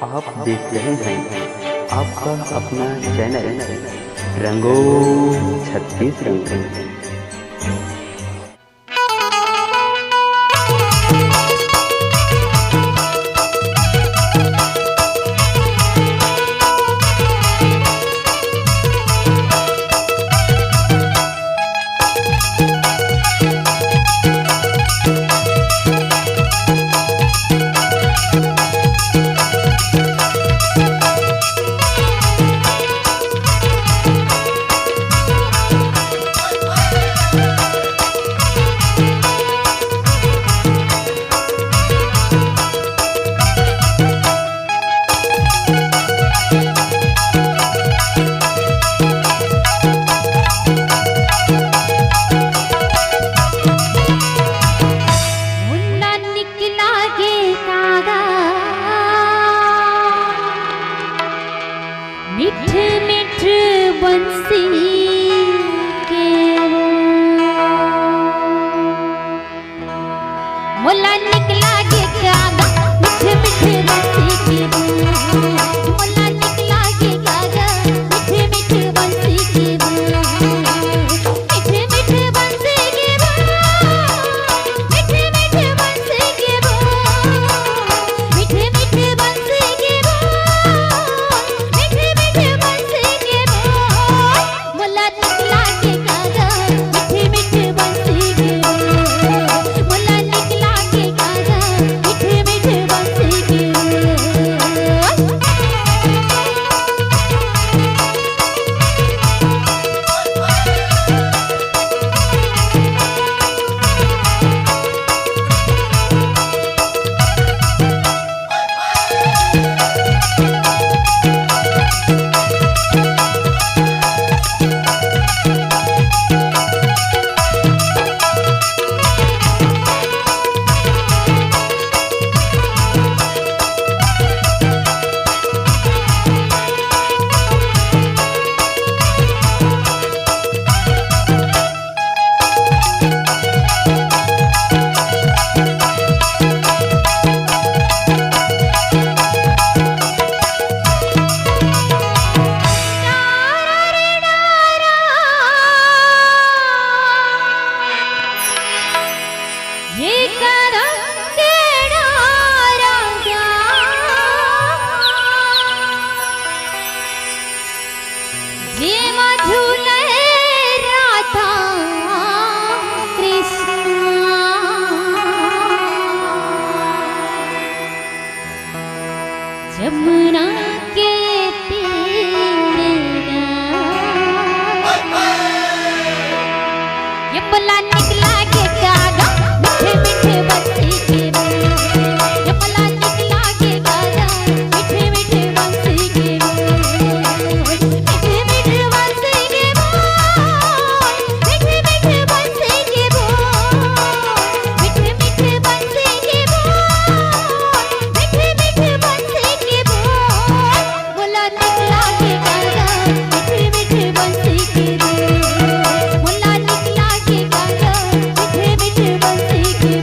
आप देख रहे हैं आपका अपना चैनल रंगों छत्तीसगढ़। मिठ मिठ बंसी के मोला निकला गे गागा मिठ मिठ बंसी के मोला निकला गे गागा मिठ मिठ बंसी के मिठ मिठ बंसी के मिठ मिठ बंसी के मिठ मिठ बंसी के मोला निकला के गागा मिठ मिठ बंसी के मोला निकला के गागा मिठ मिठ बंसी के। जमुना के तीरे ये मोला निकला के गागा मिठ मिठ बंसी के ये मोला निकला के गागा मिठ मिठ बंसी के मिठ मिठ बंसी के मिठ मिठ बंसी के मिठ मिठ बंसी के मिठ मिठ बंसी के मोला निकला के गागा मिठ मिठ बंसी के मोला निकला के गागा मिठ मिठ बंसी के।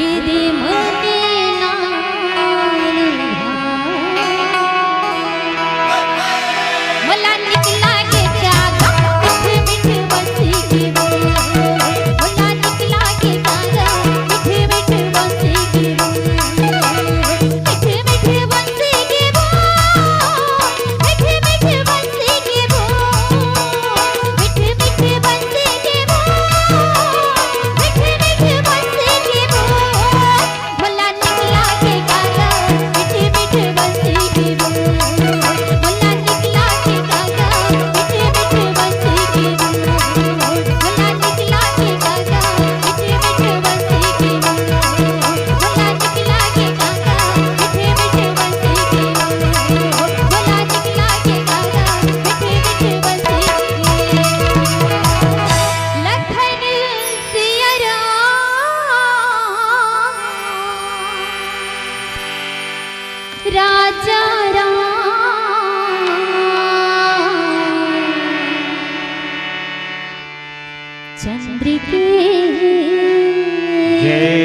ये दे मने नाल राजा राम चंद्र के जय